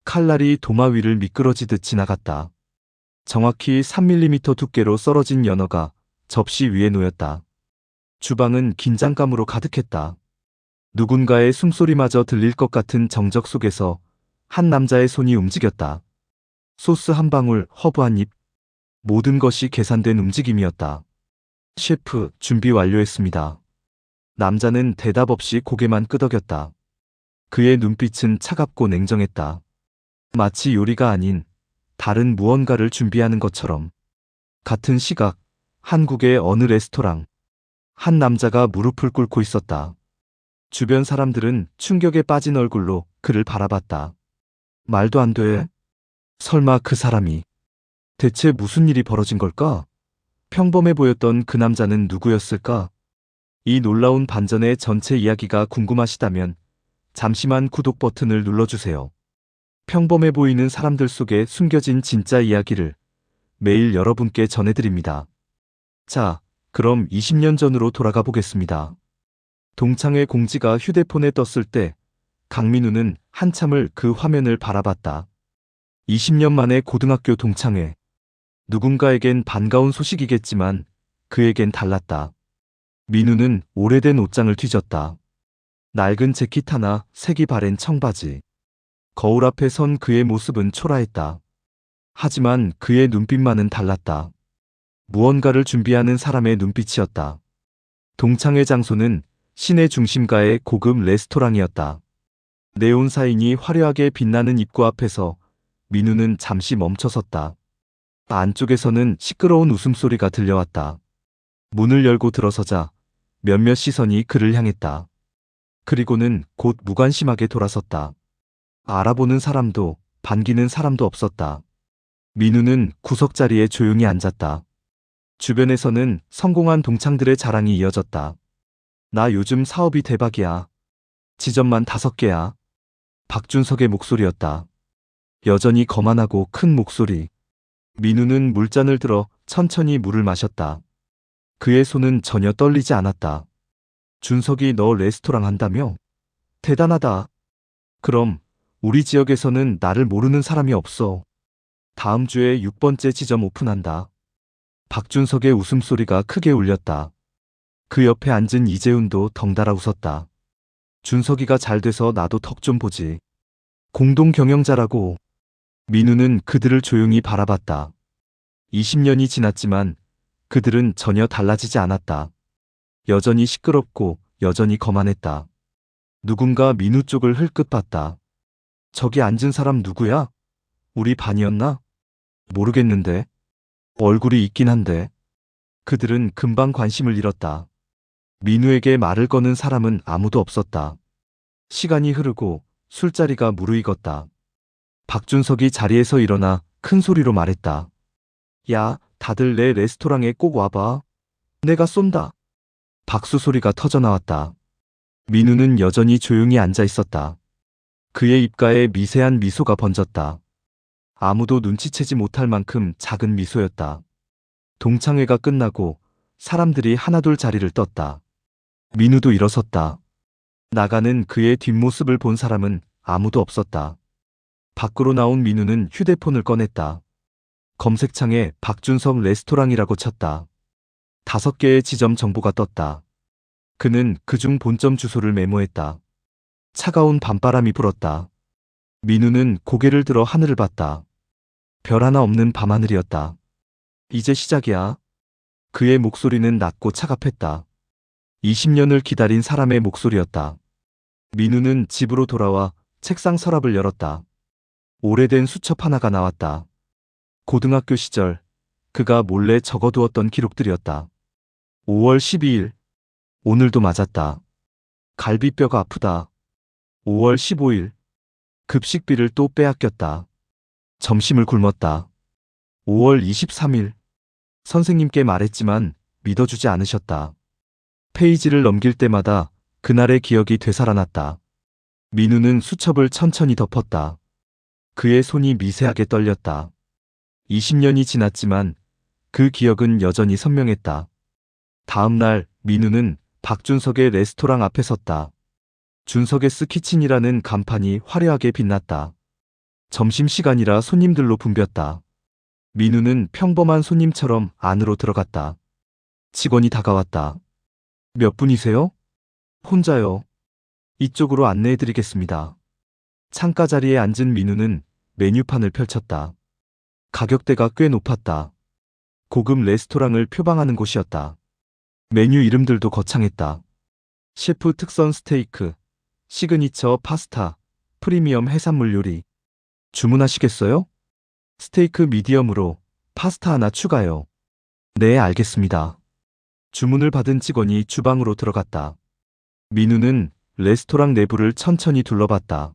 칼날이 도마 위를 미끄러지듯 지나갔다. 정확히 3mm 두께로 썰어진 연어가 접시 위에 놓였다. 주방은 긴장감으로 가득했다. 누군가의 숨소리마저 들릴 것 같은 정적 속에서 한 남자의 손이 움직였다. 소스 한 방울, 허브 한 입. 모든 것이 계산된 움직임이었다. 셰프, 준비 완료했습니다. 남자는 대답 없이 고개만 끄덕였다. 그의 눈빛은 차갑고 냉정했다. 마치 요리가 아닌 다른 무언가를 준비하는 것처럼. 같은 시각, 한국의 어느 레스토랑. 한 남자가 무릎을 꿇고 있었다. 주변 사람들은 충격에 빠진 얼굴로 그를 바라봤다. 말도 안 돼. 설마 그 사람이. 대체 무슨 일이 벌어진 걸까? 평범해 보였던 그 남자는 누구였을까? 이 놀라운 반전의 전체 이야기가 궁금하시다면 잠시만 구독 버튼을 눌러주세요. 평범해 보이는 사람들 속에 숨겨진 진짜 이야기를 매일 여러분께 전해드립니다. 자, 그럼 20년 전으로 돌아가 보겠습니다. 동창회 공지가 휴대폰에 떴을 때 강민우는 한참을 그 화면을 바라봤다. 20년 만에 고등학교 동창회. 누군가에겐 반가운 소식이겠지만 그에겐 달랐다. 민우는 오래된 옷장을 뒤졌다. 낡은 재킷 하나, 색이 바랜 청바지. 거울 앞에 선 그의 모습은 초라했다. 하지만 그의 눈빛만은 달랐다. 무언가를 준비하는 사람의 눈빛이었다. 동창회 장소는 시내 중심가의 고급 레스토랑이었다. 네온 사인이 화려하게 빛나는 입구 앞에서 민우는 잠시 멈춰섰다. 안쪽에서는 시끄러운 웃음소리가 들려왔다. 문을 열고 들어서자 몇몇 시선이 그를 향했다. 그리고는 곧 무관심하게 돌아섰다. 알아보는 사람도 반기는 사람도 없었다. 민우는 구석자리에 조용히 앉았다. 주변에서는 성공한 동창들의 자랑이 이어졌다. 나 요즘 사업이 대박이야. 지점만 5개야. 박준석의 목소리였다. 여전히 거만하고 큰 목소리. 민우는 물잔을 들어 천천히 물을 마셨다. 그의 손은 전혀 떨리지 않았다. 준석이 너 레스토랑 한다며? 대단하다. 그럼 우리 지역에서는 나를 모르는 사람이 없어. 다음 주에 6번째 지점 오픈한다. 박준석의 웃음소리가 크게 울렸다. 그 옆에 앉은 이재훈도 덩달아 웃었다. 준석이가 잘 돼서 나도 덕 좀 보지. 공동 경영자라고. 민우는 그들을 조용히 바라봤다. 20년이 지났지만 그들은 전혀 달라지지 않았다. 여전히 시끄럽고 여전히 거만했다. 누군가 민우 쪽을 흘끗 봤다. 저기 앉은 사람 누구야? 우리 반이었나? 모르겠는데. 얼굴이 있긴 한데. 그들은 금방 관심을 잃었다. 민우에게 말을 거는 사람은 아무도 없었다. 시간이 흐르고 술자리가 무르익었다. 박준석이 자리에서 일어나 큰 소리로 말했다. 야, 다들 내 레스토랑에 꼭 와봐. 내가 쏜다. 박수 소리가 터져나왔다. 민우는 여전히 조용히 앉아 있었다. 그의 입가에 미세한 미소가 번졌다. 아무도 눈치채지 못할 만큼 작은 미소였다. 동창회가 끝나고 사람들이 하나둘 자리를 떴다. 민우도 일어섰다. 나가는 그의 뒷모습을 본 사람은 아무도 없었다. 밖으로 나온 민우는 휴대폰을 꺼냈다. 검색창에 박준석 레스토랑이라고 쳤다. 5개의 지점 정보가 떴다. 그는 그중 본점 주소를 메모했다. 차가운 밤바람이 불었다. 민우는 고개를 들어 하늘을 봤다. 별 하나 없는 밤하늘이었다. 이제 시작이야. 그의 목소리는 낮고 차갑했다. 20년을 기다린 사람의 목소리였다. 민우는 집으로 돌아와 책상 서랍을 열었다. 오래된 수첩 하나가 나왔다. 고등학교 시절 그가 몰래 적어두었던 기록들이었다. 5월 12일. 오늘도 맞았다. 갈비뼈가 아프다. 5월 15일. 급식비를 또 빼앗겼다. 점심을 굶었다. 5월 23일. 선생님께 말했지만 믿어주지 않으셨다. 페이지를 넘길 때마다 그날의 기억이 되살아났다. 민우는 수첩을 천천히 덮었다. 그의 손이 미세하게 떨렸다. 20년이 지났지만 그 기억은 여전히 선명했다. 다음 날 민우는 박준석의 레스토랑 앞에 섰다. 준석의 스 키친이라는 간판이 화려하게 빛났다. 점심시간이라 손님들로 붐볐다. 민우는 평범한 손님처럼 안으로 들어갔다. 직원이 다가왔다. 몇 분이세요? 혼자요. 이쪽으로 안내해드리겠습니다. 창가 자리에 앉은 민우는 메뉴판을 펼쳤다. 가격대가 꽤 높았다. 고급 레스토랑을 표방하는 곳이었다. 메뉴 이름들도 거창했다. 셰프 특선 스테이크, 시그니처 파스타, 프리미엄 해산물 요리. 주문하시겠어요? 스테이크 미디엄으로 파스타 하나 추가요. 네, 알겠습니다. 주문을 받은 직원이 주방으로 들어갔다. 민우는 레스토랑 내부를 천천히 둘러봤다.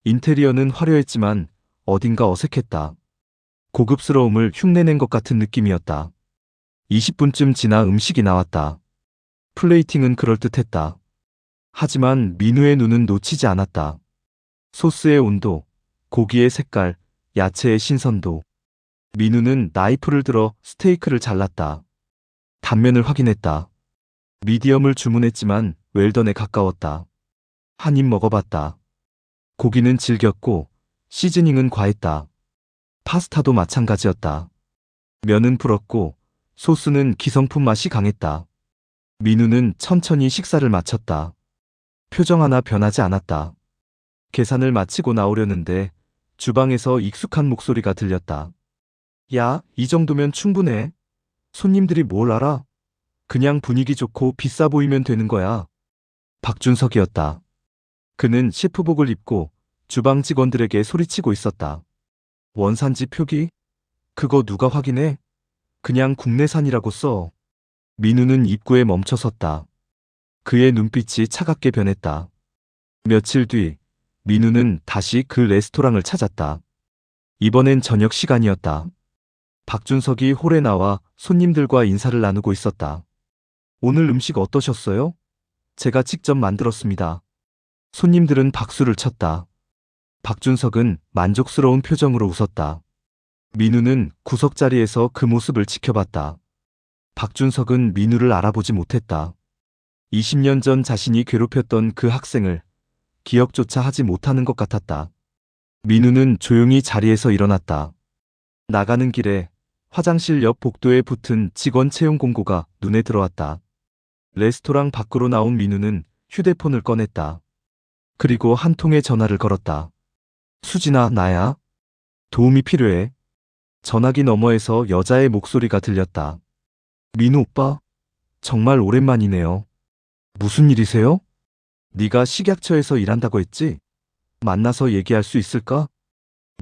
인테리어는 화려했지만 어딘가 어색했다. 고급스러움을 흉내낸 것 같은 느낌이었다. 20분쯤 지나 음식이 나왔다. 플레이팅은 그럴듯했다. 하지만 민우의 눈은 놓치지 않았다. 소스의 온도, 고기의 색깔, 야채의 신선도. 민우는 나이프를 들어 스테이크를 잘랐다. 단면을 확인했다. 미디엄을 주문했지만 웰던에 가까웠다. 한 입 먹어봤다. 고기는 질겼고 시즈닝은 과했다. 파스타도 마찬가지였다. 면은 불었고 소스는 기성품 맛이 강했다. 민우는 천천히 식사를 마쳤다. 표정 하나 변하지 않았다. 계산을 마치고 나오려는데 주방에서 익숙한 목소리가 들렸다. 야, 이 정도면 충분해. 손님들이 뭘 알아? 그냥 분위기 좋고 비싸 보이면 되는 거야. 박준석이었다. 그는 셰프복을 입고 주방 직원들에게 소리치고 있었다. 원산지 표기? 그거 누가 확인해? 그냥 국내산이라고 써. 민우는 입구에 멈춰섰다. 그의 눈빛이 차갑게 변했다. 며칠 뒤 민우는 다시 그 레스토랑을 찾았다. 이번엔 저녁 시간이었다. 박준석이 홀에 나와 손님들과 인사를 나누고 있었다. 오늘 음식 어떠셨어요? 제가 직접 만들었습니다. 손님들은 박수를 쳤다. 박준석은 만족스러운 표정으로 웃었다. 민우는 구석자리에서 그 모습을 지켜봤다. 박준석은 민우를 알아보지 못했다. 20년 전 자신이 괴롭혔던 그 학생을 기억조차 하지 못하는 것 같았다. 민우는 조용히 자리에서 일어났다. 나가는 길에 화장실 옆 복도에 붙은 직원 채용 공고가 눈에 들어왔다. 레스토랑 밖으로 나온 민우는 휴대폰을 꺼냈다. 그리고 한 통의 전화를 걸었다. 수진아, 나야. 도움이 필요해. 전화기 너머에서 여자의 목소리가 들렸다. 민우 오빠, 정말 오랜만이네요. 무슨 일이세요? 네가 식약처에서 일한다고 했지? 만나서 얘기할 수 있을까?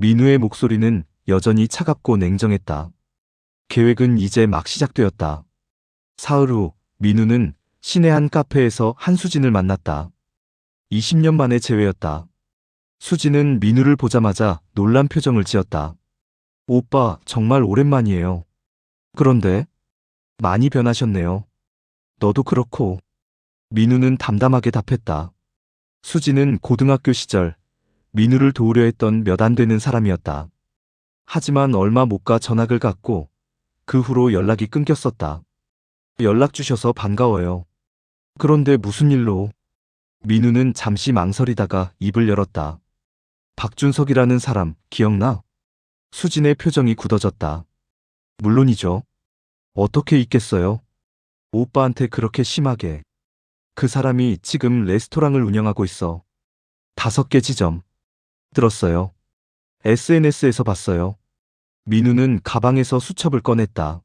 민우의 목소리는 여전히 차갑고 냉정했다. 계획은 이제 막 시작되었다. 사흘 후 민우는 시내 한 카페에서 한수진을 만났다. 20년 만의 재회였다. 수진은 민우를 보자마자 놀란 표정을 지었다. 오빠, 정말 오랜만이에요. 그런데 많이 변하셨네요. 너도 그렇고. 민우는 담담하게 답했다. 수진은 고등학교 시절 민우를 도우려 했던 몇 안 되는 사람이었다. 하지만 얼마 못 가 전학을 갔고 그 후로 연락이 끊겼었다. 연락 주셔서 반가워요. 그런데 무슨 일로? 민우는 잠시 망설이다가 입을 열었다. 박준석이라는 사람 기억나? 수진의 표정이 굳어졌다. 물론이죠. 어떻게 잊겠어요? 오빠한테 그렇게 심하게. 그 사람이 지금 레스토랑을 운영하고 있어. 5개 지점. 들었어요. SNS에서 봤어요. 민우는 가방에서 수첩을 꺼냈다.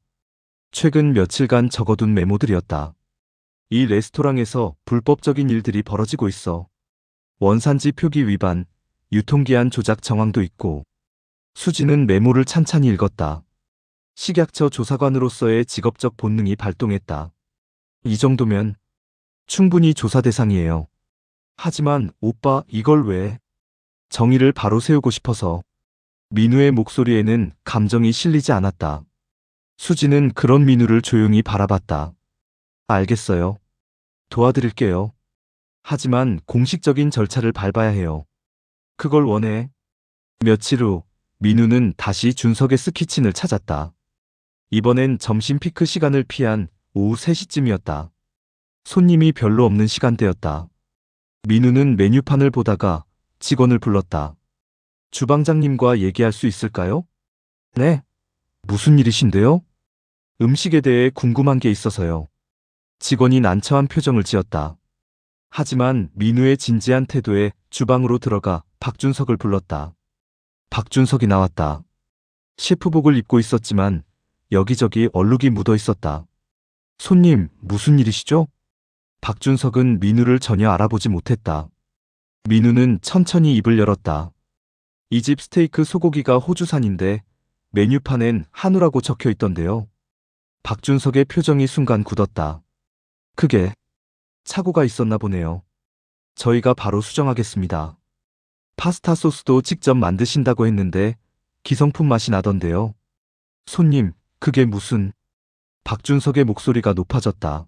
최근 며칠간 적어둔 메모들이었다. 이 레스토랑에서 불법적인 일들이 벌어지고 있어. 원산지 표기 위반, 유통기한 조작 정황도 있고. 수진은 메모를 찬찬히 읽었다. 식약처 조사관으로서의 직업적 본능이 발동했다. 이 정도면 충분히 조사 대상이에요. 하지만 오빠, 이걸 왜? 정의를 바로 세우고 싶어서. 민우의 목소리에는 감정이 실리지 않았다. 수진은 그런 민우를 조용히 바라봤다. 알겠어요. 도와드릴게요. 하지만 공식적인 절차를 밟아야 해요. 그걸 원해. 며칠 후 민우는 다시 준석의 스키친을 찾았다. 이번엔 점심 피크 시간을 피한 오후 3시쯤이었다. 손님이 별로 없는 시간대였다. 민우는 메뉴판을 보다가 직원을 불렀다. 주방장님과 얘기할 수 있을까요? 네. 무슨 일이신데요? 음식에 대해 궁금한 게 있어서요. 직원이 난처한 표정을 지었다. 하지만 민우의 진지한 태도에 주방으로 들어가 박준석을 불렀다. 박준석이 나왔다. 셰프복을 입고 있었지만 여기저기 얼룩이 묻어 있었다. 손님, 무슨 일이시죠? 박준석은 민우를 전혀 알아보지 못했다. 민우는 천천히 입을 열었다. 이 집 스테이크 소고기가 호주산인데 메뉴판엔 한우라고 적혀 있던데요. 박준석의 표정이 순간 굳었다. 그게 착오가 있었나 보네요. 저희가 바로 수정하겠습니다. 파스타 소스도 직접 만드신다고 했는데 기성품 맛이 나던데요. 손님, 그게 무슨... 박준석의 목소리가 높아졌다.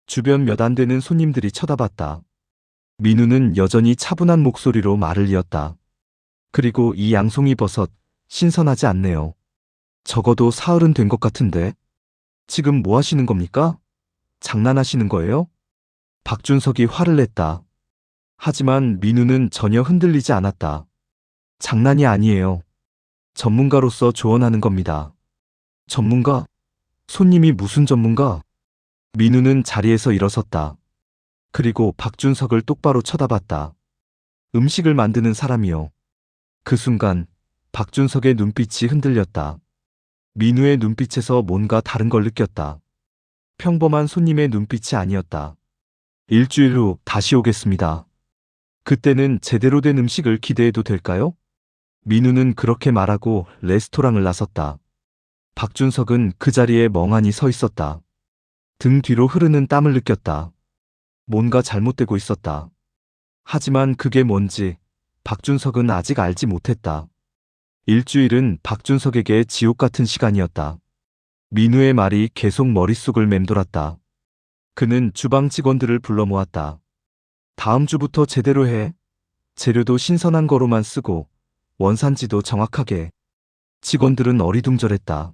주변 몇 안 되는 손님들이 쳐다봤다. 민우는 여전히 차분한 목소리로 말을 이었다. 그리고 이 양송이 버섯, 신선하지 않네요. 적어도 사흘은 된 것 같은데. 지금 뭐 하시는 겁니까? 장난하시는 거예요? 박준석이 화를 냈다. 하지만 민우는 전혀 흔들리지 않았다. 장난이 아니에요. 전문가로서 조언하는 겁니다. 전문가? 손님이 무슨 전문가? 민우는 자리에서 일어섰다. 그리고 박준석을 똑바로 쳐다봤다. 음식을 만드는 사람이요. 그 순간 박준석의 눈빛이 흔들렸다. 민우의 눈빛에서 뭔가 다른 걸 느꼈다. 평범한 손님의 눈빛이 아니었다. 일주일 후 다시 오겠습니다. 그때는 제대로 된 음식을 기대해도 될까요? 민우는 그렇게 말하고 레스토랑을 나섰다. 박준석은 그 자리에 멍하니 서 있었다. 등 뒤로 흐르는 땀을 느꼈다. 뭔가 잘못되고 있었다. 하지만 그게 뭔지 박준석은 아직 알지 못했다. 일주일은 박준석에게 지옥 같은 시간이었다. 민우의 말이 계속 머릿속을 맴돌았다. 그는 주방 직원들을 불러 모았다. 다음 주부터 제대로 해. 재료도 신선한 거로만 쓰고 원산지도 정확하게. 직원들은 어리둥절했다.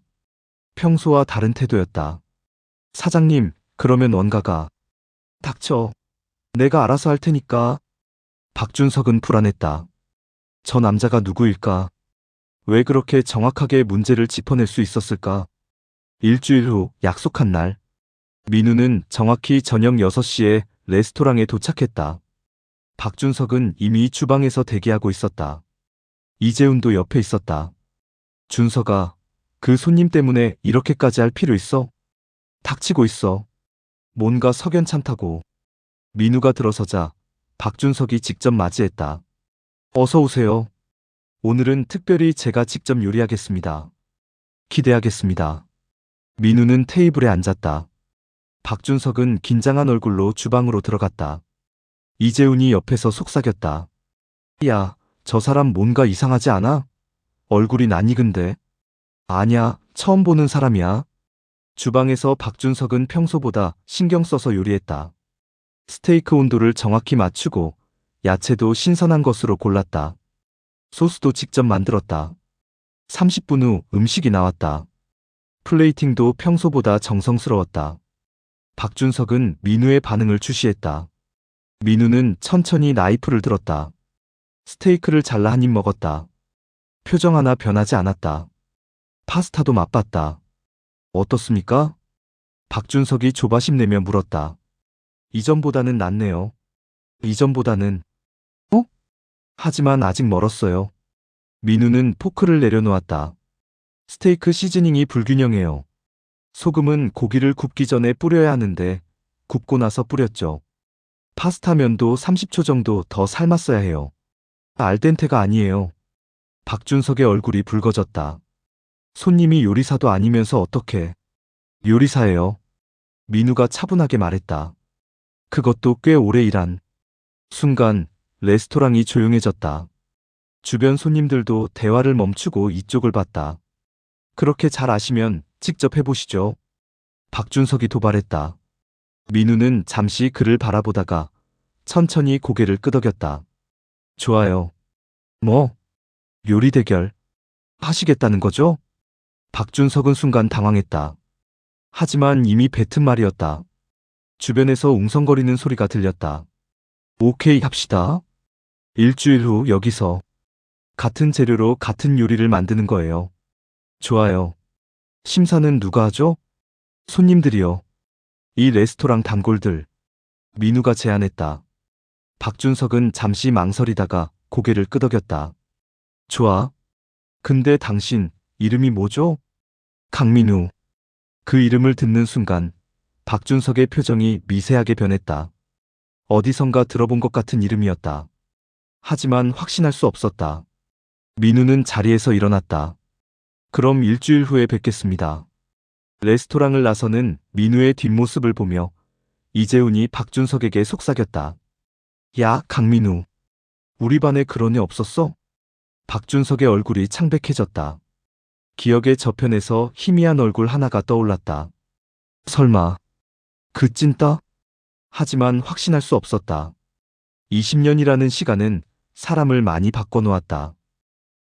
평소와 다른 태도였다. 사장님, 그러면 원가가... 닥쳐. 내가 알아서 할 테니까. 박준석은 불안했다. 저 남자가 누구일까? 왜 그렇게 정확하게 문제를 짚어낼 수 있었을까? 일주일 후 약속한 날. 민우는 정확히 저녁 6시에 레스토랑에 도착했다. 박준석은 이미 주방에서 대기하고 있었다. 이재훈도 옆에 있었다. 준석아, 그 손님 때문에 이렇게까지 할 필요 있어? 닥치고 있어. 뭔가 석연찮다고. 민우가 들어서자 박준석이 직접 맞이했다. 어서 오세요. 오늘은 특별히 제가 직접 요리하겠습니다. 기대하겠습니다. 민우는 테이블에 앉았다. 박준석은 긴장한 얼굴로 주방으로 들어갔다. 이재훈이 옆에서 속삭였다. 야, 저 사람 뭔가 이상하지 않아? 얼굴이 낯익은데. 아냐, 처음 보는 사람이야. 주방에서 박준석은 평소보다 신경 써서 요리했다. 스테이크 온도를 정확히 맞추고 야채도 신선한 것으로 골랐다. 소스도 직접 만들었다. 30분 후 음식이 나왔다. 플레이팅도 평소보다 정성스러웠다. 박준석은 민우의 반응을 주시했다. 민우는 천천히 나이프를 들었다. 스테이크를 잘라 한 입 먹었다. 표정 하나 변하지 않았다. 파스타도 맛봤다. 어떻습니까? 박준석이 조바심 내며 물었다. 이전보다는 낫네요. 이전보다는... 하지만 아직 멀었어요. 민우는 포크를 내려놓았다. 스테이크 시즈닝이 불균형해요. 소금은 고기를 굽기 전에 뿌려야 하는데 굽고 나서 뿌렸죠. 파스타 면도 30초 정도 더 삶았어야 해요. 알덴테가 아니에요. 박준석의 얼굴이 붉어졌다. 손님이 요리사도 아니면서 어떻게... 요리사예요. 민우가 차분하게 말했다. 그것도 꽤 오래 일한... 순간 레스토랑이 조용해졌다. 주변 손님들도 대화를 멈추고 이쪽을 봤다. 그렇게 잘 아시면 직접 해보시죠. 박준석이 도발했다. 민우는 잠시 그를 바라보다가 천천히 고개를 끄덕였다. 좋아요. 뭐? 요리 대결 하시겠다는 거죠? 박준석은 순간 당황했다. 하지만 이미 뱉은 말이었다. 주변에서 웅성거리는 소리가 들렸다. 오케이 합시다. 일주일 후 여기서. 같은 재료로 같은 요리를 만드는 거예요. 좋아요. 심사는 누가 하죠? 손님들이요. 이 레스토랑 단골들. 민우가 제안했다. 박준석은 잠시 망설이다가 고개를 끄덕였다. 좋아. 근데 당신 이름이 뭐죠? 강민우. 그 이름을 듣는 순간 박준석의 표정이 미세하게 변했다. 어디선가 들어본 것 같은 이름이었다. 하지만 확신할 수 없었다. 민우는 자리에서 일어났다. 그럼 일주일 후에 뵙겠습니다. 레스토랑을 나서는 민우의 뒷모습을 보며 이재훈이 박준석에게 속삭였다. 야, 강민우. 우리 반에 그런 애 없었어? 박준석의 얼굴이 창백해졌다. 기억의 저편에서 희미한 얼굴 하나가 떠올랐다. 설마 그 찐따? 하지만 확신할 수 없었다. 20년이라는 시간은 사람을 많이 바꿔놓았다.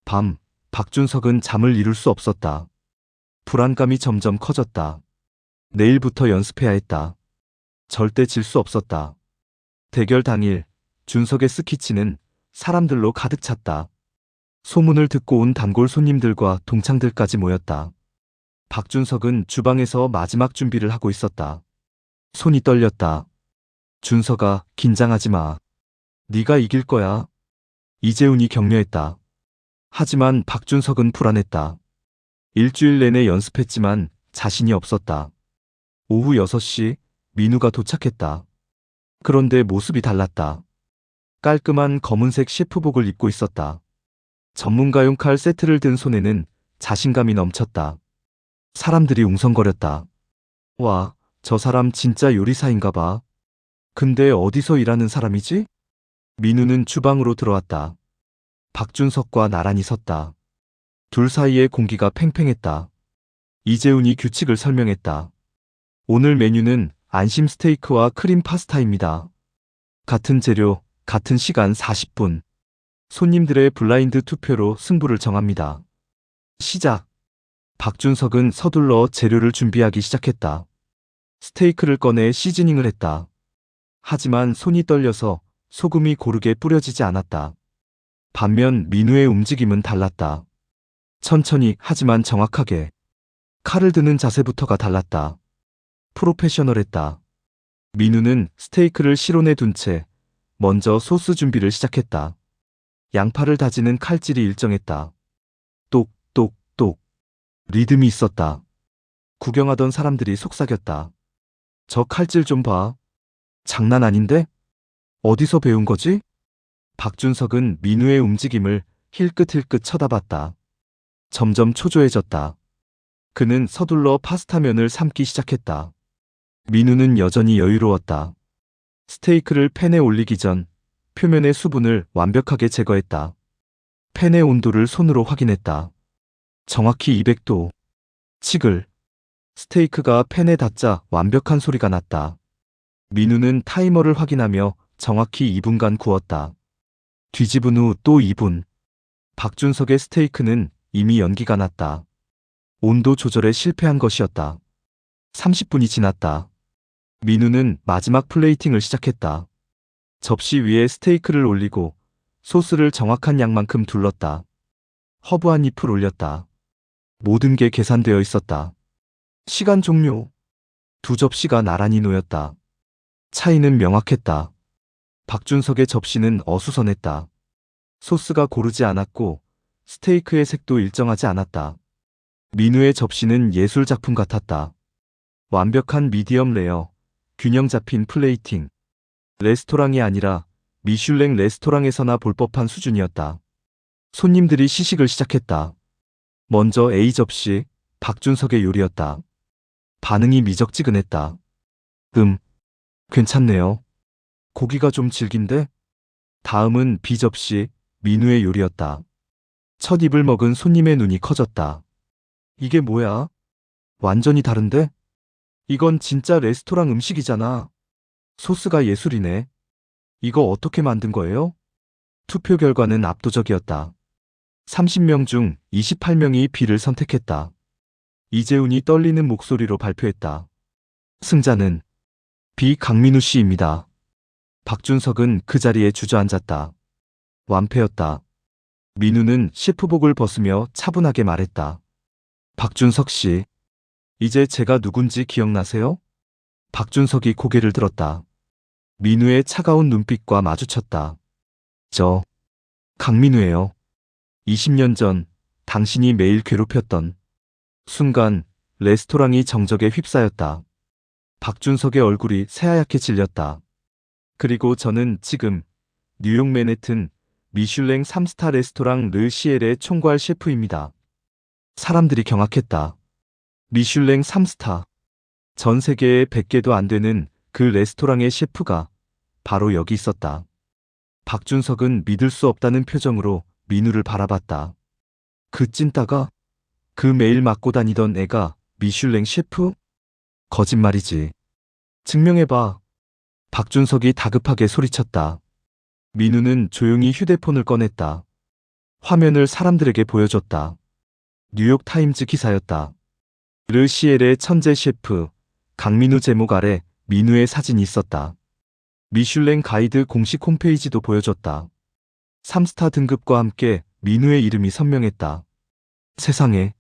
밤, 박준석은 잠을 이룰 수 없었다. 불안감이 점점 커졌다. 내일부터 연습해야 했다. 절대 질 수 없었다. 대결 당일, 준석의 스키치는 사람들로 가득 찼다. 소문을 듣고 온 단골 손님들과 동창들까지 모였다. 박준석은 주방에서 마지막 준비를 하고 있었다. 손이 떨렸다. 준석아, 긴장하지 마. 네가 이길 거야. 이재훈이 격려했다. 하지만 박준석은 불안했다. 일주일 내내 연습했지만 자신이 없었다. 오후 6시 민우가 도착했다. 그런데 모습이 달랐다. 깔끔한 검은색 셰프복을 입고 있었다. 전문가용 칼 세트를 든 손에는 자신감이 넘쳤다. 사람들이 웅성거렸다. 와, 저 사람 진짜 요리사인가 봐. 근데 어디서 일하는 사람이지? 민우는 주방으로 들어왔다. 박준석과 나란히 섰다. 둘 사이의 공기가 팽팽했다. 이재훈이 규칙을 설명했다. 오늘 메뉴는 안심 스테이크와 크림 파스타입니다. 같은 재료, 같은 시간 40분. 손님들의 블라인드 투표로 승부를 정합니다. 시작. 박준석은 서둘러 재료를 준비하기 시작했다. 스테이크를 꺼내 시즈닝을 했다. 하지만 손이 떨려서 소금이 고르게 뿌려지지 않았다. 반면 민우의 움직임은 달랐다. 천천히 하지만 정확하게. 칼을 드는 자세부터가 달랐다. 프로페셔널했다. 민우는 스테이크를 실온에 둔 채 먼저 소스 준비를 시작했다. 양파를 다지는 칼질이 일정했다. 똑똑똑. 리듬이 있었다. 구경하던 사람들이 속삭였다. 저 칼질 좀 봐. 장난 아닌데? 어디서 배운 거지? 박준석은 민우의 움직임을 힐끗힐끗 쳐다봤다. 점점 초조해졌다. 그는 서둘러 파스타면을 삶기 시작했다. 민우는 여전히 여유로웠다. 스테이크를 팬에 올리기 전 표면의 수분을 완벽하게 제거했다. 팬의 온도를 손으로 확인했다. 정확히 200도. 치글. 스테이크가 팬에 닿자 완벽한 소리가 났다. 민우는 타이머를 확인하며 정확히 2분간 구웠다. 뒤집은 후 또 2분. 박준석의 스테이크는 이미 연기가 났다. 온도 조절에 실패한 것이었다. 30분이 지났다. 민우는 마지막 플레이팅을 시작했다. 접시 위에 스테이크를 올리고 소스를 정확한 양만큼 둘렀다. 허브 한 잎을 올렸다. 모든 게 계산되어 있었다. 시간 종료. 2접시가 나란히 놓였다. 차이는 명확했다. 박준석의 접시는 어수선했다. 소스가 고르지 않았고 스테이크의 색도 일정하지 않았다. 민우의 접시는 예술 작품 같았다. 완벽한 미디엄 레어, 균형 잡힌 플레이팅. 레스토랑이 아니라 미슐랭 레스토랑에서나 볼 법한 수준이었다. 손님들이 시식을 시작했다. 먼저 A 접시, 박준석의 요리였다. 반응이 미적지근했다. 괜찮네요. 고기가 좀 질긴데? 다음은 B 접시, 민우의 요리였다. 첫 입을 먹은 손님의 눈이 커졌다. 이게 뭐야? 완전히 다른데? 이건 진짜 레스토랑 음식이잖아. 소스가 예술이네. 이거 어떻게 만든 거예요? 투표 결과는 압도적이었다. 30명 중 28명이 B를 선택했다. 이재훈이 떨리는 목소리로 발표했다. 승자는 B 강민우 씨입니다. 박준석은 그 자리에 주저앉았다. 완패였다. 민우는 셰프복을 벗으며 차분하게 말했다. 박준석 씨, 이제 제가 누군지 기억나세요? 박준석이 고개를 들었다. 민우의 차가운 눈빛과 마주쳤다. 저, 강민우예요. 20년 전 당신이 매일 괴롭혔던 순간 레스토랑이 정적에 휩싸였다. 박준석의 얼굴이 새하얗게 질렸다. 그리고 저는 지금 뉴욕 맨해튼 미슐랭 3스타 레스토랑 르시엘의 총괄 셰프입니다. 사람들이 경악했다. 미슐랭 3스타. 전 세계에 100개도 안 되는 그 레스토랑의 셰프가 바로 여기 있었다. 박준석은 믿을 수 없다는 표정으로 민우를 바라봤다. 그 찐따가, 그 매일 맡고 다니던 애가 미슐랭 셰프? 거짓말이지. 증명해봐. 박준석이 다급하게 소리쳤다. 민우는 조용히 휴대폰을 꺼냈다. 화면을 사람들에게 보여줬다. 뉴욕 타임즈 기사였다. 르시엘의 천재 셰프 강민우 제목 아래 민우의 사진이 있었다. 미슐랭 가이드 공식 홈페이지도 보여줬다. 3스타 등급과 함께 민우의 이름이 선명했다. 세상에,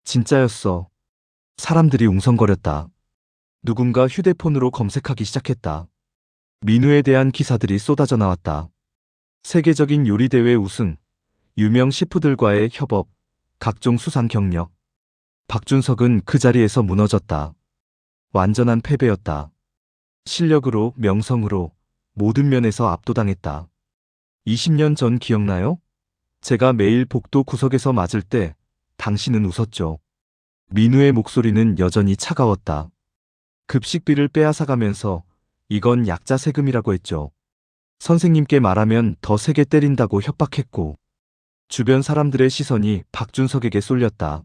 진짜였어. 사람들이 웅성거렸다. 누군가 휴대폰으로 검색하기 시작했다. 민우에 대한 기사들이 쏟아져 나왔다. 세계적인 요리대회 우승, 유명 셰프들과의 협업, 각종 수상 경력. 박준석은 그 자리에서 무너졌다. 완전한 패배였다. 실력으로, 명성으로 모든 면에서 압도당했다. 20년 전 기억나요? 제가 매일 복도 구석에서 맞을 때 당신은 웃었죠. 민우의 목소리는 여전히 차가웠다. 급식비를 빼앗아가면서 이건 약자 세금이라고 했죠. 선생님께 말하면 더 세게 때린다고 협박했고, 주변 사람들의 시선이 박준석에게 쏠렸다.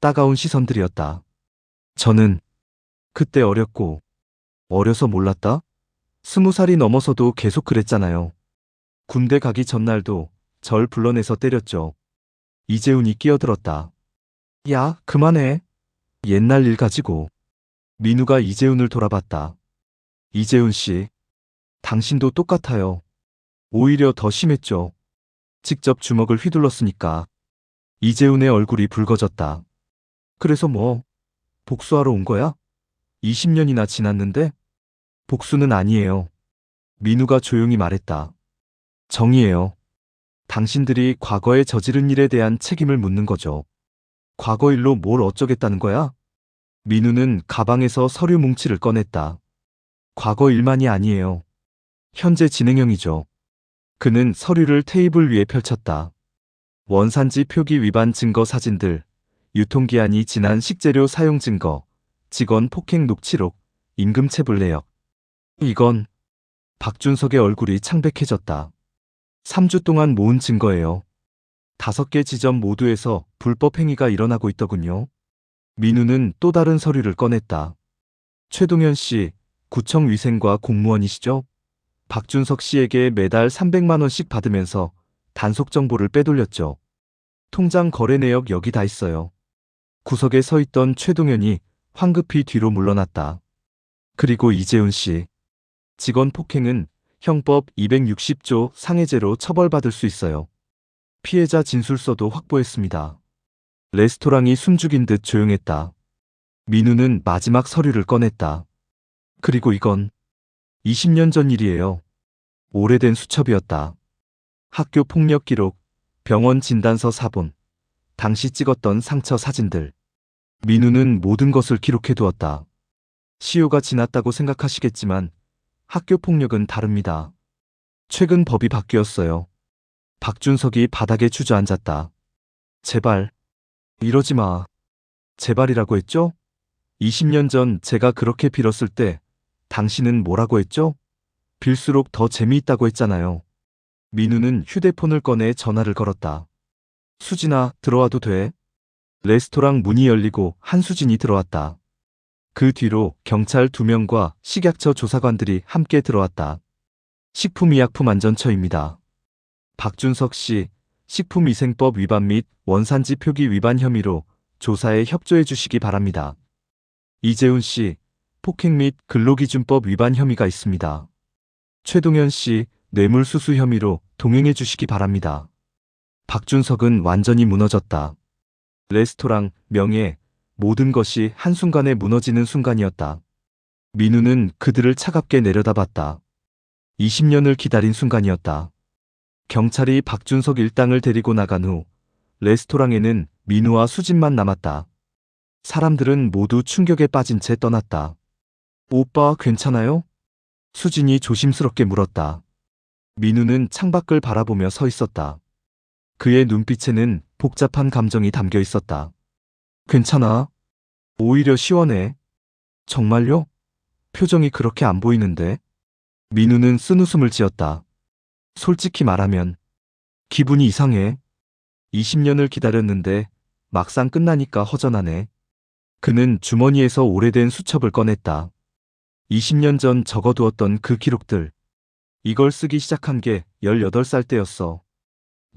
따가운 시선들이었다. 저는 그때 어려서 몰랐다? 20살이 넘어서도 계속 그랬잖아요. 군대 가기 전날도 절 불러내서 때렸죠. 이재훈이 끼어들었다. 야, 그만해. 옛날 일 가지고. 민우가 이재훈을 돌아봤다. 이재훈 씨, 당신도 똑같아요. 오히려 더 심했죠. 직접 주먹을 휘둘렀으니까. 이재훈의 얼굴이 붉어졌다. 그래서 뭐, 복수하러 온 거야? 20년이나 지났는데? 복수는 아니에요. 민우가 조용히 말했다. 정의예요. 당신들이 과거에 저지른 일에 대한 책임을 묻는 거죠. 과거 일로 뭘 어쩌겠다는 거야? 민우는 가방에서 서류 뭉치를 꺼냈다. 과거 일만이 아니에요. 현재 진행형이죠. 그는 서류를 테이블 위에 펼쳤다. 원산지 표기 위반 증거 사진들, 유통기한이 지난 식재료 사용 증거, 직원 폭행 녹취록, 임금체불 내역. 이건 박준석의 얼굴이 창백해졌다. 3주 동안 모은 증거예요. 5개 지점 모두에서 불법 행위가 일어나고 있더군요. 민우는 또 다른 서류를 꺼냈다. 최동현 씨, 구청 위생과 공무원이시죠? 박준석 씨에게 매달 300만 원씩 받으면서 단속 정보를 빼돌렸죠. 통장 거래 내역 여기 다 있어요. 구석에 서 있던 최동현이 황급히 뒤로 물러났다. 그리고 이재훈 씨. 직원 폭행은 형법 260조 상해죄로 처벌받을 수 있어요. 피해자 진술서도 확보했습니다. 레스토랑이 숨죽인 듯 조용했다. 민우는 마지막 서류를 꺼냈다. 그리고 이건 20년 전 일이에요. 오래된 수첩이었다. 학교 폭력 기록, 병원 진단서 사본, 당시 찍었던 상처 사진들. 민우는 모든 것을 기록해 두었다. 시효가 지났다고 생각하시겠지만 학교 폭력은 다릅니다. 최근 법이 바뀌었어요. 박준석이 바닥에 주저앉았다. 제발, 이러지 마. 제발이라고 했죠? 20년 전 제가 그렇게 빌었을 때 당신은 뭐라고 했죠? 빌수록 더 재미있다고 했잖아요. 민우는 휴대폰을 꺼내 전화를 걸었다. 수진아, 들어와도 돼? 레스토랑 문이 열리고 한수진이 들어왔다. 그 뒤로 경찰 2명과 식약처 조사관들이 함께 들어왔다. 식품의약품안전처입니다. 박준석 씨, 식품위생법 위반 및 원산지 표기 위반 혐의로 조사에 협조해 주시기 바랍니다. 이재훈 씨, 폭행 및 근로기준법 위반 혐의가 있습니다. 최동현 씨, 뇌물수수 혐의로 동행해 주시기 바랍니다. 박준석은 완전히 무너졌다. 레스토랑, 명예, 모든 것이 한순간에 무너지는 순간이었다. 민우는 그들을 차갑게 내려다봤다. 20년을 기다린 순간이었다. 경찰이 박준석 일당을 데리고 나간 후 레스토랑에는 민우와 수진만 남았다. 사람들은 모두 충격에 빠진 채 떠났다. 오빠 괜찮아요? 수진이 조심스럽게 물었다. 민우는 창밖을 바라보며 서 있었다. 그의 눈빛에는 복잡한 감정이 담겨 있었다. 괜찮아. 오히려 시원해. 정말요? 표정이 그렇게 안 보이는데? 민우는 쓴웃음을 지었다. 솔직히 말하면 기분이 이상해. 20년을 기다렸는데 막상 끝나니까 허전하네. 그는 주머니에서 오래된 수첩을 꺼냈다. 20년 전 적어두었던 그 기록들. 이걸 쓰기 시작한 게 18살 때였어.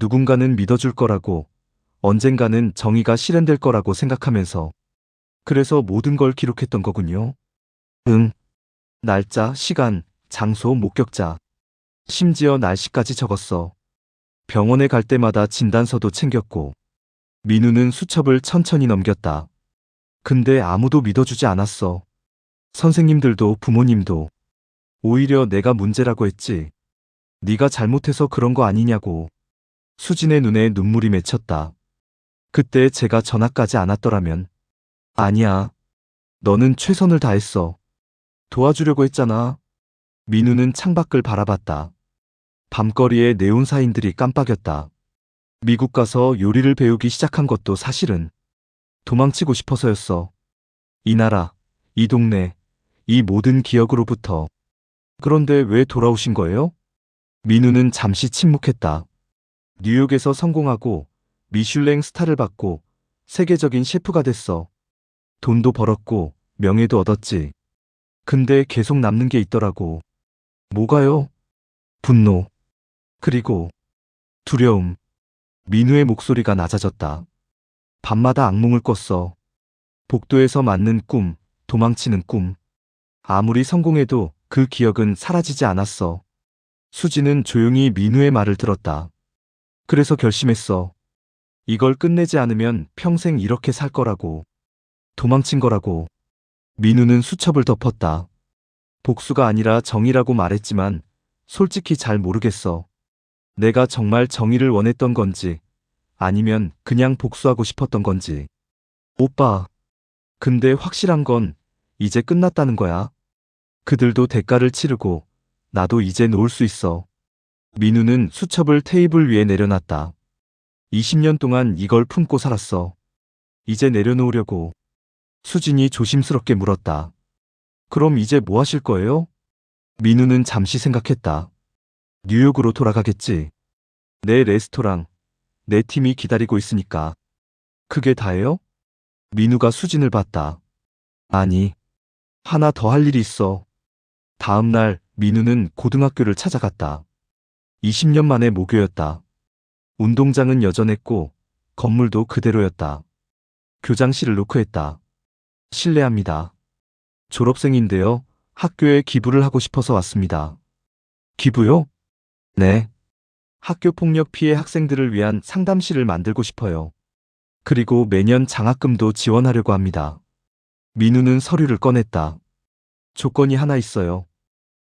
누군가는 믿어줄 거라고, 언젠가는 정의가 실현될 거라고 생각하면서. 그래서 모든 걸 기록했던 거군요. 응. 날짜, 시간, 장소, 목격자. 심지어 날씨까지 적었어. 병원에 갈 때마다 진단서도 챙겼고. 민우는 수첩을 천천히 넘겼다. 근데 아무도 믿어주지 않았어. 선생님들도 부모님도. 오히려 내가 문제라고 했지. 네가 잘못해서 그런 거 아니냐고. 수진의 눈에 눈물이 맺혔다. 그때 제가 전화까지 안 왔더라면. 아니야. 너는 최선을 다했어. 도와주려고 했잖아. 민우는 창밖을 바라봤다. 밤거리에 네온사인들이 깜빡였다. 미국 가서 요리를 배우기 시작한 것도 사실은 도망치고 싶어서였어. 이 나라, 이 동네, 이 모든 기억으로부터. 그런데 왜 돌아오신 거예요? 민우는 잠시 침묵했다. 뉴욕에서 성공하고 미슐랭 스타를 받고 세계적인 셰프가 됐어. 돈도 벌었고 명예도 얻었지. 근데 계속 남는 게 있더라고. 뭐가요? 분노. 그리고 두려움. 민우의 목소리가 낮아졌다. 밤마다 악몽을 꿨어. 복도에서 맞는 꿈, 도망치는 꿈. 아무리 성공해도 그 기억은 사라지지 않았어. 수지는 조용히 민우의 말을 들었다. 그래서 결심했어. 이걸 끝내지 않으면 평생 이렇게 살 거라고. 도망친 거라고. 민우는 수첩을 덮었다. 복수가 아니라 정의라고 말했지만 솔직히 잘 모르겠어. 내가 정말 정의를 원했던 건지 아니면 그냥 복수하고 싶었던 건지. 오빠. 근데 확실한 건 이제 끝났다는 거야. 그들도 대가를 치르고 나도 이제 놓을 수 있어. 민우는 수첩을 테이블 위에 내려놨다. 20년 동안 이걸 품고 살았어. 이제 내려놓으려고. 수진이 조심스럽게 물었다. 그럼 이제 뭐 하실 거예요? 민우는 잠시 생각했다. 뉴욕으로 돌아가겠지. 내 레스토랑, 내 팀이 기다리고 있으니까. 그게 다예요? 민우가 수진을 봤다. 아니, 하나 더 할 일이 있어. 다음 날 민우는 고등학교를 찾아갔다. 20년 만에 모교였다. 운동장은 여전했고 건물도 그대로였다. 교장실을 노크했다. 실례합니다. 졸업생인데요. 학교에 기부를 하고 싶어서 왔습니다. 기부요? 네. 학교 폭력 피해 학생들을 위한 상담실을 만들고 싶어요. 그리고 매년 장학금도 지원하려고 합니다. 민우는 서류를 꺼냈다. 조건이 하나 있어요.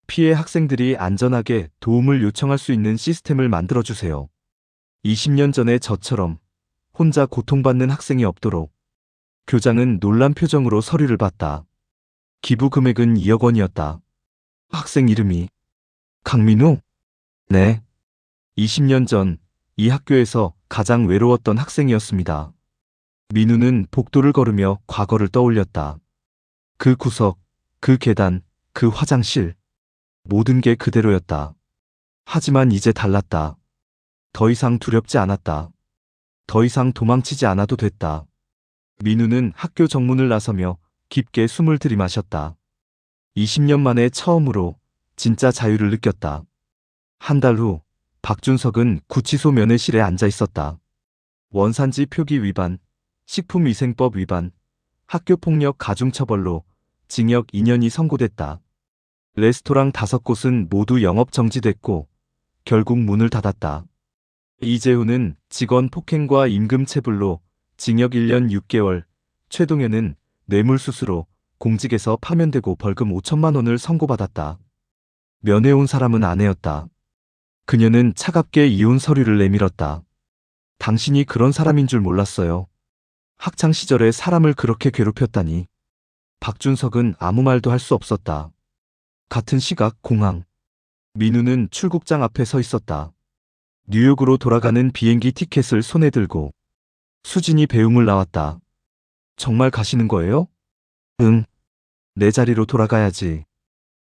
피해 학생들이 안전하게 도움을 요청할 수 있는 시스템을 만들어주세요. 20년 전에 저처럼 혼자 고통받는 학생이 없도록. 교장은 놀란 표정으로 서류를 봤다. 기부 금액은 2억 원이었다. 학생 이름이 강민우? 네. 20년 전 이 학교에서 가장 외로웠던 학생이었습니다. 민우는 복도를 걸으며 과거를 떠올렸다. 그 구석, 그 계단, 그 화장실. 모든 게 그대로였다. 하지만 이제 달랐다. 더 이상 두렵지 않았다. 더 이상 도망치지 않아도 됐다. 민우는 학교 정문을 나서며 깊게 숨을 들이마셨다. 20년 만에 처음으로 진짜 자유를 느꼈다. 한 달 후 박준석은 구치소 면회실에 앉아 있었다. 원산지 표기 위반, 식품위생법 위반, 학교폭력 가중처벌로 징역 2년이 선고됐다. 레스토랑 5곳은 모두 영업 정지됐고 결국 문을 닫았다. 이재훈은 직원 폭행과 임금체불로 징역 1년 6개월, 최동현은 뇌물수수로 공직에서 파면되고 벌금 5천만 원을 선고받았다. 면회 온 사람은 아내였다. 그녀는 차갑게 이혼 서류를 내밀었다. 당신이 그런 사람인 줄 몰랐어요. 학창시절에 사람을 그렇게 괴롭혔다니. 박준석은 아무 말도 할 수 없었다. 같은 시각 공항. 민우는 출국장 앞에 서 있었다. 뉴욕으로 돌아가는 비행기 티켓을 손에 들고. 수진이 배웅을 나왔다. 정말 가시는 거예요? 응. 내 자리로 돌아가야지.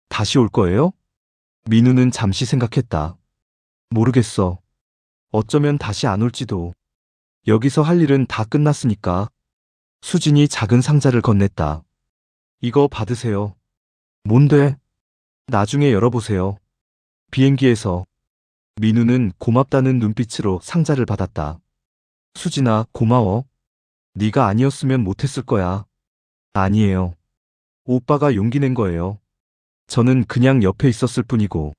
다시 올 거예요? 민우는 잠시 생각했다. 모르겠어. 어쩌면 다시 안 올지도. 여기서 할 일은 다 끝났으니까. 수진이 작은 상자를 건넸다. 이거 받으세요. 뭔데? 나중에 열어보세요. 비행기에서. 민우는 고맙다는 눈빛으로 상자를 받았다. 수진아, 고마워. 네가 아니었으면 못했을 거야. 아니에요. 오빠가 용기 낸 거예요. 저는 그냥 옆에 있었을 뿐이고.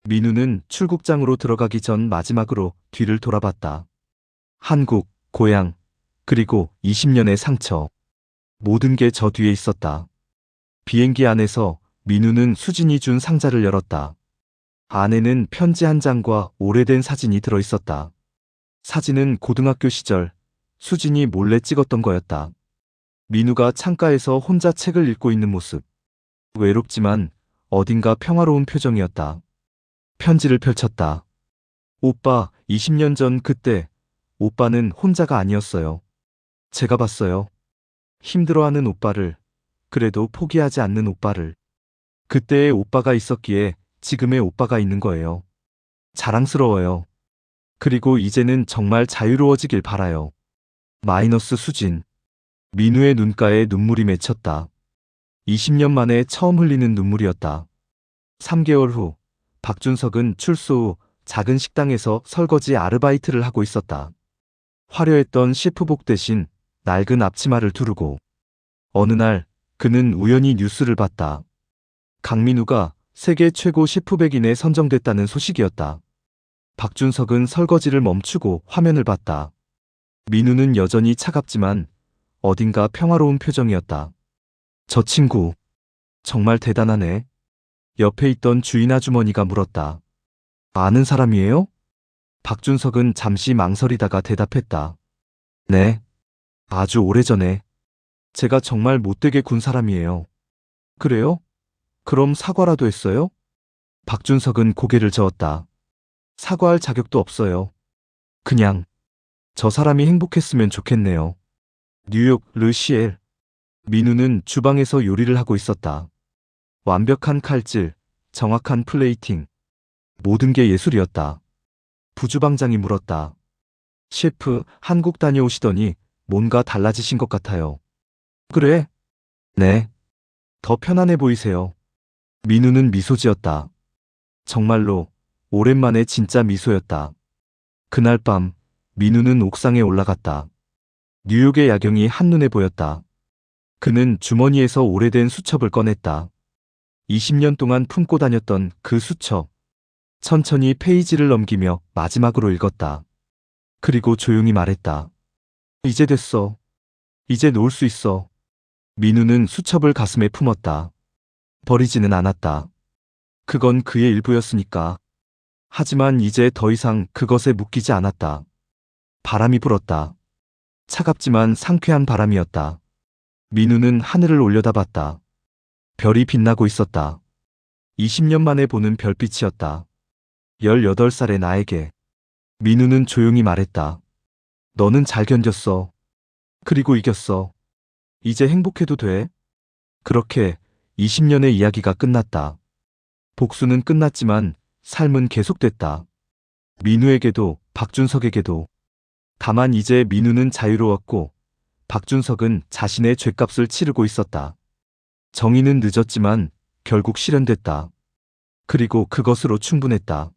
민우는 출국장으로 들어가기 전 마지막으로 뒤를 돌아봤다. 한국, 고향, 그리고 20년의 상처. 모든 게 저 뒤에 있었다. 비행기 안에서 민우는 수진이 준 상자를 열었다. 안에는 편지 한 장과 오래된 사진이 들어있었다. 사진은 고등학교 시절 수진이 몰래 찍었던 거였다. 민우가 창가에서 혼자 책을 읽고 있는 모습. 외롭지만 어딘가 평화로운 표정이었다. 편지를 펼쳤다. 오빠, 20년 전 그때 오빠는 혼자가 아니었어요. 제가 봤어요. 힘들어하는 오빠를, 그래도 포기하지 않는 오빠를. 그때의 오빠가 있었기에 지금의 오빠가 있는 거예요. 자랑스러워요. 그리고 이제는 정말 자유로워지길 바라요. 마이너스 수진. 민우의 눈가에 눈물이 맺혔다. 20년 만에 처음 흘리는 눈물이었다. 3개월 후, 박준석은 출소 후 작은 식당에서 설거지 아르바이트를 하고 있었다. 화려했던 셰프복 대신 낡은 앞치마를 두르고. 어느 날 그는 우연히 뉴스를 봤다. 강민우가 세계 최고 셰프 100인에 선정됐다는 소식이었다. 박준석은 설거지를 멈추고 화면을 봤다. 민우는 여전히 차갑지만 어딘가 평화로운 표정이었다. 저 친구, 정말 대단하네. 옆에 있던 주인 아주머니가 물었다. 아는 사람이에요? 박준석은 잠시 망설이다가 대답했다. 네. 아주 오래전에. 제가 정말 못되게 군 사람이에요. 그래요? 그럼 사과라도 했어요? 박준석은 고개를 저었다. 사과할 자격도 없어요. 그냥 저 사람이 행복했으면 좋겠네요. 뉴욕 르시엘. 민우는 주방에서 요리를 하고 있었다. 완벽한 칼질, 정확한 플레이팅. 모든 게 예술이었다. 부주방장이 물었다. 셰프, 한국 다녀오시더니 뭔가 달라지신 것 같아요. 그래? 네. 더 편안해 보이세요. 민우는 미소 지었다. 정말로 오랜만에 진짜 미소였다. 그날 밤 민우는 옥상에 올라갔다. 뉴욕의 야경이 한눈에 보였다. 그는 주머니에서 오래된 수첩을 꺼냈다. 20년 동안 품고 다녔던 그 수첩. 천천히 페이지를 넘기며 마지막으로 읽었다. 그리고 조용히 말했다. 이제 됐어. 이제 놓을 수 있어. 민우는 수첩을 가슴에 품었다. 버리지는 않았다. 그건 그의 일부였으니까. 하지만 이제 더 이상 그것에 묶이지 않았다. 바람이 불었다. 차갑지만 상쾌한 바람이었다. 민우는 하늘을 올려다봤다. 별이 빛나고 있었다. 20년 만에 보는 별빛이었다. 18살의 나에게. 민우는 조용히 말했다. 너는 잘 견뎠어. 그리고 이겼어. 이제 행복해도 돼. 그렇게 20년의 이야기가 끝났다. 복수는 끝났지만 삶은 계속됐다. 민우에게도 박준석에게도. 다만 이제 민우는 자유로웠고 박준석은 자신의 죗값을 치르고 있었다. 정의는 늦었지만 결국 실현됐다. 그리고 그것으로 충분했다.